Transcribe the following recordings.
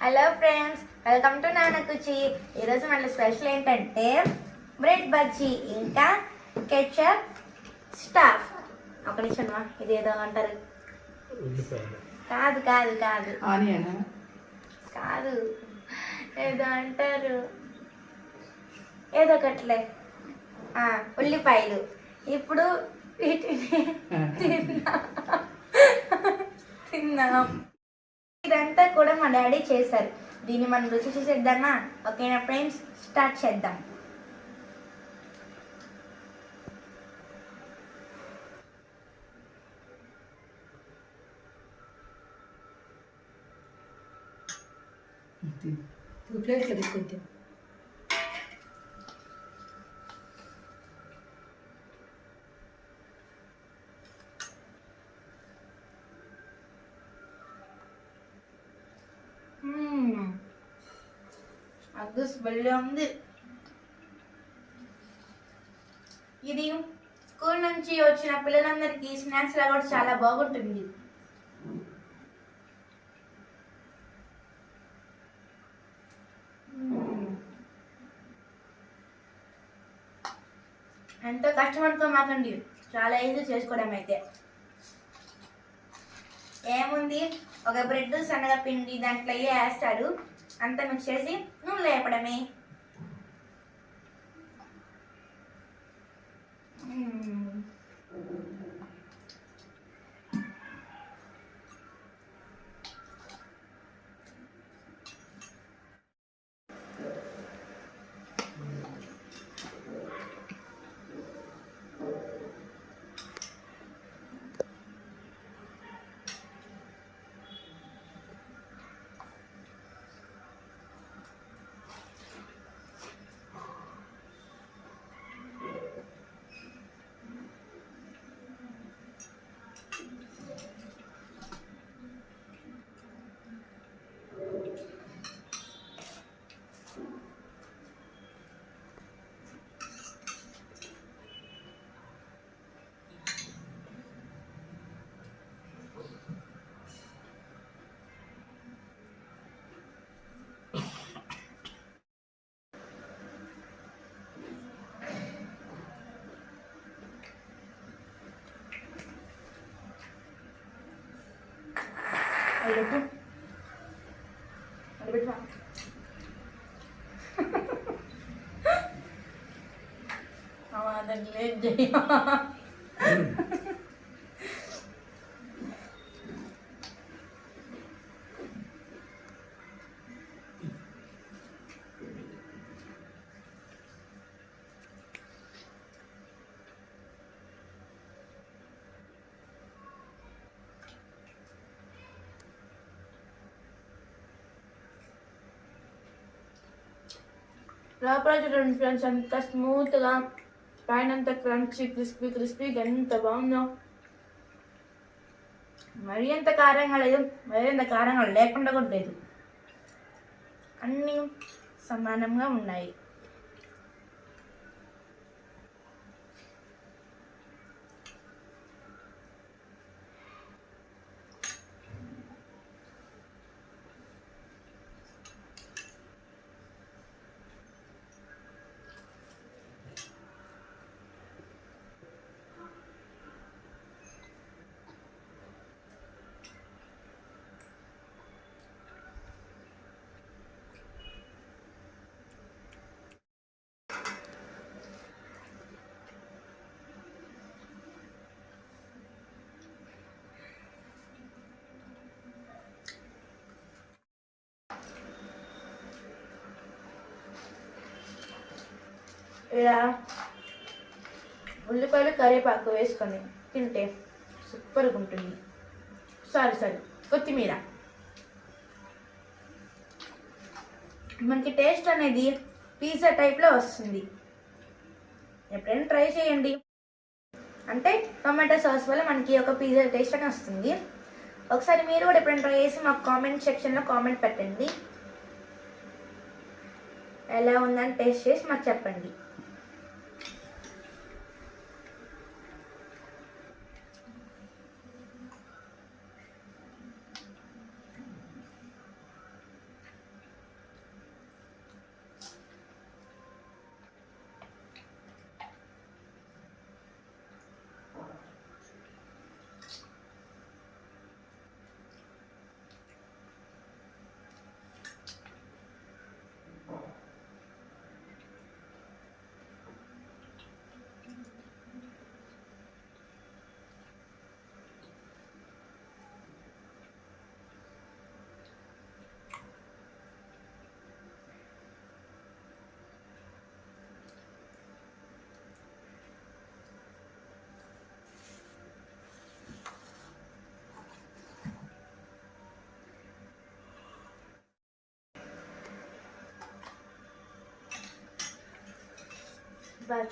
Hello friends, welcome to నాన్న కుచి. ఈరోజు మన స్పెషల్ ఏంటంటే బ్రెడ్ బజ్జీ ఇంకా కెచప్ స్టఫ్. ఒక నిమిషమా, ఇది ఏదో అంటారు. కాదు కాదు కాదు కాదు, ఏదో అంటారు, ఏదో ఒకట్లే. ఉల్లిపాయలు. ఇప్పుడు వీటిని తిన్నాం. ఇదంతా కూడా మా డాడీ చేశారు. దీన్ని మనం రుచి చూసేద్దామా? ఓకేనా ఫ్రెండ్స్, స్టార్ట్ చేద్దాం. ప్లేట్లో తీసుకొద్దాం. అది స్మెల్ ఉంది. ఇది స్కూల్ నుంచి వచ్చిన పిల్లలందరికీ స్నాక్స్ లా కూడా చాలా బాగుంటుంది. ఎంతో కష్టపడుతూ మాకండి, చాలా ఈజీ చేసుకోవడం. అయితే ఏముంది, ఒక బ్రెడ్ సన్నగా పిండి దాంట్లో వేస్తాడు, అంతా మిక్స్ చేసి నూనెలో వేపడమే. లోపల చూడండి ఫ్రెండ్స్, ఎంత స్మూత్గా, పైన అంత క్రంచీ క్రిస్పీ క్రిస్పీగా ఎంత బాగుందో. మరీ ఎంత కారంగా లేదు, మరీ ఎంత కారంగా లేకుండా కూడా లేదు, అన్నీ సమానంగా ఉన్నాయి. ఇలా ఉల్లిపాయలు కరివేపాకు వేసుకొని తింటే సూపర్గా ఉంటుంది. సారీ కొత్తిమీర. మనకి టేస్ట్ అనేది పిజ్జా టైప్లో వస్తుంది. ఎప్పుడైనా ట్రై చేయండి. అంటే టొమాటో సాస్ వల్ల మనకి ఒక పిజ్జా టేస్ట్ అని వస్తుంది. ఒకసారి మీరు కూడా ఎప్పుడైనా ట్రై చేసి మాకు కామెంట్ సెక్షన్లో కామెంట్ పెట్టండి. ఎలా ఉందని టేస్ట్ చేసి మాకు చెప్పండి.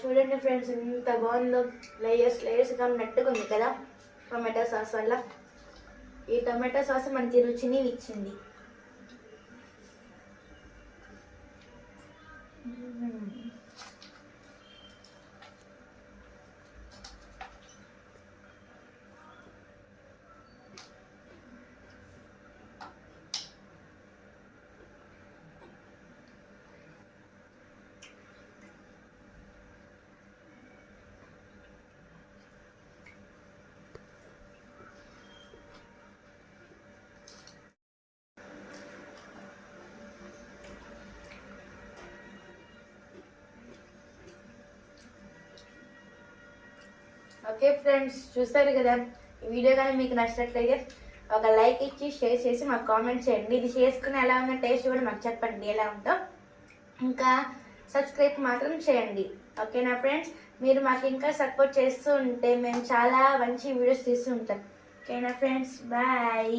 చూడండి ఫ్రెండ్స్ ఎంత బాగుందో, లేయర్స్గా మెట్టుకుంది కదా టొమాటో సాస్ వల్ల. ఈ టొమాటో సాస్ మనకి రుచిని ఇచ్చింది. ఓకే ఫ్రెండ్స్, చూస్తారు కదా, ఈ వీడియో కానీ మీకు నచ్చినట్లయితే ఒక లైక్ ఇచ్చి షేర్ చేసి మాకు కామెంట్ చేయండి. ఇది చేసుకుని ఎలా ఉన్న టేస్ట్ కూడా మాకు చెప్పండి ఎలా ఉందో. ఇంకా సబ్స్క్రైబ్ మాత్రం చేయండి. ఓకేనా ఫ్రెండ్స్, మీరు మాకు ఇంకా సపోర్ట్ చేస్తూ ఉంటే మేము చాలా మంచి వీడియోస్ తీస్తూ ఉంటాం. ఓకేనా ఫ్రెండ్స్, బాయ్.